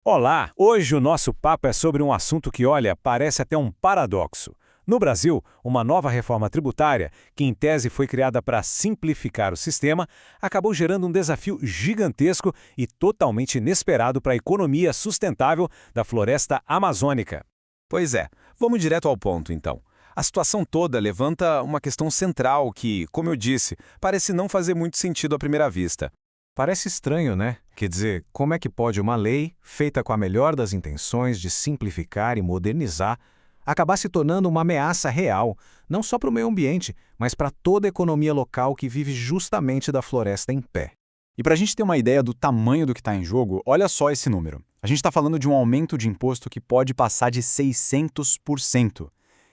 Olá! Hoje o nosso papo é sobre um assunto que, olha, parece até um paradoxo. No Brasil, uma nova reforma tributária, que em tese foi criada para simplificar o sistema, acabou gerando um desafio gigantesco e totalmente inesperado para a economia sustentável da floresta amazônica. Pois é, vamos direto ao ponto então. A situação toda levanta uma questão central que, como eu disse, parece não fazer muito sentido à primeira vista. Parece estranho, né? Quer dizer, como é que pode uma lei, feita com a melhor das intenções de simplificar e modernizar, acabar se tornando uma ameaça real, não só para o meio ambiente, mas para toda a economia local que vive justamente da floresta em pé? E para a gente ter uma ideia do tamanho do que está em jogo, olha só esse número. A gente está falando de um aumento de imposto que pode passar de 600%.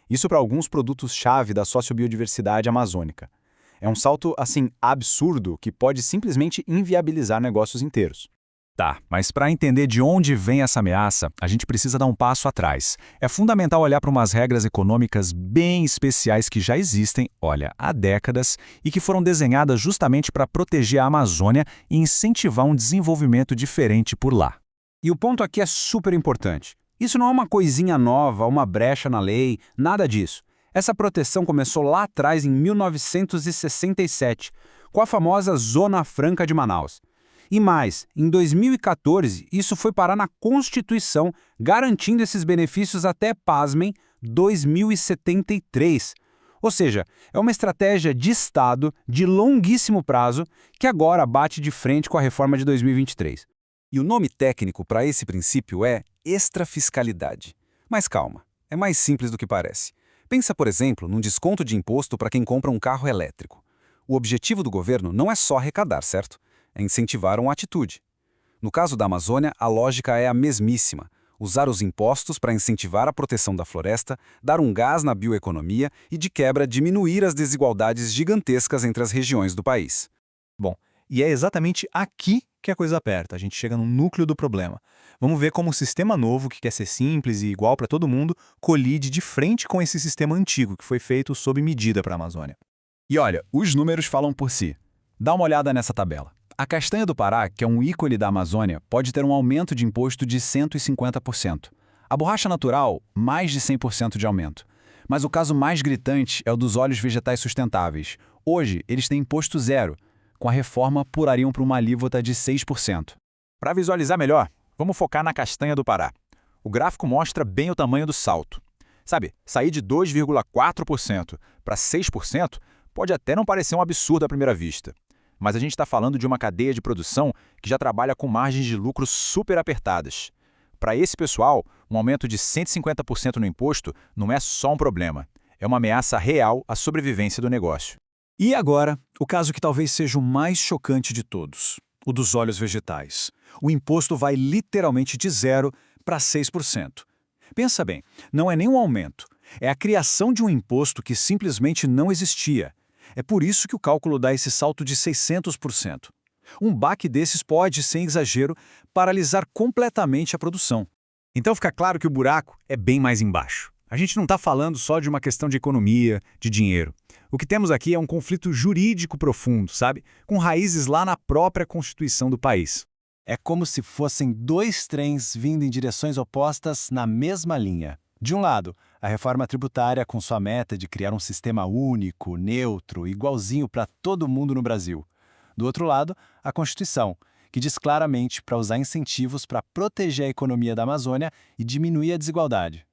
Isso para alguns produtos-chave da sociobiodiversidade amazônica. É um salto, assim, absurdo que pode simplesmente inviabilizar negócios inteiros. Tá, mas para entender de onde vem essa ameaça, a gente precisa dar um passo atrás. É fundamental olhar para umas regras econômicas bem especiais que já existem, olha, há décadas, e que foram desenhadas justamente para proteger a Amazônia e incentivar um desenvolvimento diferente por lá. E o ponto aqui é super importante. Isso não é uma coisinha nova, uma brecha na lei, nada disso. Essa proteção começou lá atrás, em 1967, com a famosa Zona Franca de Manaus. E mais, em 2014, isso foi parar na Constituição, garantindo esses benefícios até, pasmem, 2073. Ou seja, é uma estratégia de Estado de longuíssimo prazo que agora bate de frente com a reforma de 2023. E o nome técnico para esse princípio é extrafiscalidade. Mas calma, é mais simples do que parece. Pensa, por exemplo, num desconto de imposto para quem compra um carro elétrico. O objetivo do governo não é só arrecadar, certo? É incentivar uma atitude. No caso da Amazônia, a lógica é a mesmíssima. Usar os impostos para incentivar a proteção da floresta, dar um gás na bioeconomia e, de quebra, diminuir as desigualdades gigantescas entre as regiões do país. Bom, e é exatamente aqui que a coisa aperta, a gente chega no núcleo do problema. Vamos ver como o sistema novo, que quer ser simples e igual para todo mundo, colide de frente com esse sistema antigo que foi feito sob medida para a Amazônia. E olha, os números falam por si. Dá uma olhada nessa tabela. A castanha do Pará, que é um ícone da Amazônia, pode ter um aumento de imposto de 150%. A borracha natural, mais de 100% de aumento. Mas o caso mais gritante é o dos óleos vegetais sustentáveis. Hoje, eles têm imposto zero. Com a reforma, pulariam para uma alíquota de 6%. Para visualizar melhor, vamos focar na castanha do Pará. O gráfico mostra bem o tamanho do salto. Sabe, sair de 2,4% para 6% pode até não parecer um absurdo à primeira vista. Mas a gente está falando de uma cadeia de produção que já trabalha com margens de lucro super apertadas. Para esse pessoal, um aumento de 150% no imposto não é só um problema. É uma ameaça real à sobrevivência do negócio. E agora, o caso que talvez seja o mais chocante de todos, o dos óleos vegetais. O imposto vai literalmente de 0 para 6%. Pensa bem, não é nenhum aumento, é a criação de um imposto que simplesmente não existia. É por isso que o cálculo dá esse salto de 600%. Um baque desses pode, sem exagero, paralisar completamente a produção. Então fica claro que o buraco é bem mais embaixo. A gente não está falando só de uma questão de economia, de dinheiro. O que temos aqui é um conflito jurídico profundo, sabe? Com raízes lá na própria Constituição do país. É como se fossem dois trens vindo em direções opostas na mesma linha. De um lado, a reforma tributária com sua meta de criar um sistema único, neutro, igualzinho para todo mundo no Brasil. Do outro lado, a Constituição, que diz claramente para usar incentivos para proteger a economia da Amazônia e diminuir a desigualdade.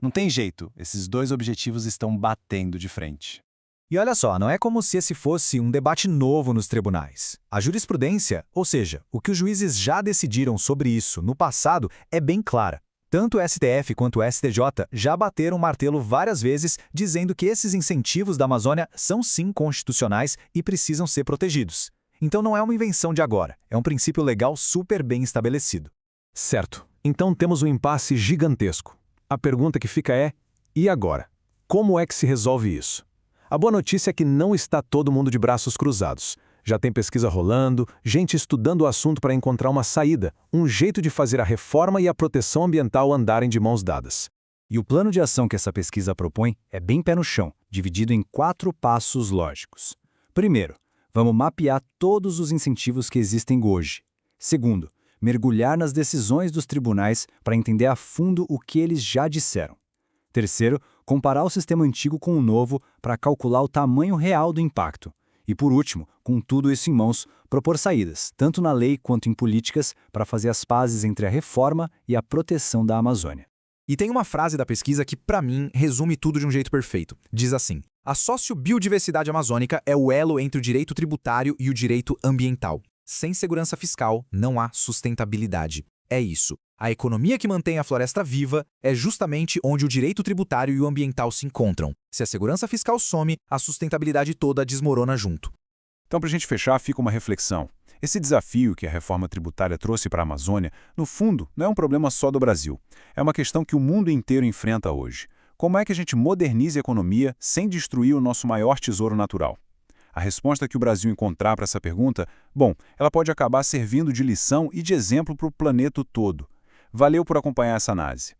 Não tem jeito, esses dois objetivos estão batendo de frente. E olha só, não é como se esse fosse um debate novo nos tribunais. A jurisprudência, ou seja, o que os juízes já decidiram sobre isso no passado, é bem clara. Tanto o STF quanto o STJ já bateram o martelo várias vezes, dizendo que esses incentivos da Amazônia são sim constitucionais e precisam ser protegidos. Então não é uma invenção de agora, é um princípio legal super bem estabelecido. Certo, então temos um impasse gigantesco. A pergunta que fica é, e agora? Como é que se resolve isso? A boa notícia é que não está todo mundo de braços cruzados. Já tem pesquisa rolando, gente estudando o assunto para encontrar uma saída, um jeito de fazer a reforma e a proteção ambiental andarem de mãos dadas. E o plano de ação que essa pesquisa propõe é bem pé no chão, dividido em 4 passos lógicos. Primeiro, vamos mapear todos os incentivos que existem hoje. Segundo, mergulhar nas decisões dos tribunais para entender a fundo o que eles já disseram. Terceiro, comparar o sistema antigo com o novo para calcular o tamanho real do impacto. E por último, com tudo isso em mãos, propor saídas, tanto na lei quanto em políticas, para fazer as pazes entre a reforma e a proteção da Amazônia. E tem uma frase da pesquisa que, para mim, resume tudo de um jeito perfeito. Diz assim: a sociobiodiversidade amazônica é o elo entre o direito tributário e o direito ambiental. Sem segurança fiscal, não há sustentabilidade. É isso. A economia que mantém a floresta viva é justamente onde o direito tributário e o ambiental se encontram. Se a segurança fiscal some, a sustentabilidade toda desmorona junto. Então, para a gente fechar, fica uma reflexão. Esse desafio que a reforma tributária trouxe para a Amazônia, no fundo, não é um problema só do Brasil. É uma questão que o mundo inteiro enfrenta hoje. Como é que a gente moderniza a economia sem destruir o nosso maior tesouro natural? A resposta que o Brasil encontrar para essa pergunta, bom, ela pode acabar servindo de lição e de exemplo para o planeta todo. Valeu por acompanhar essa análise.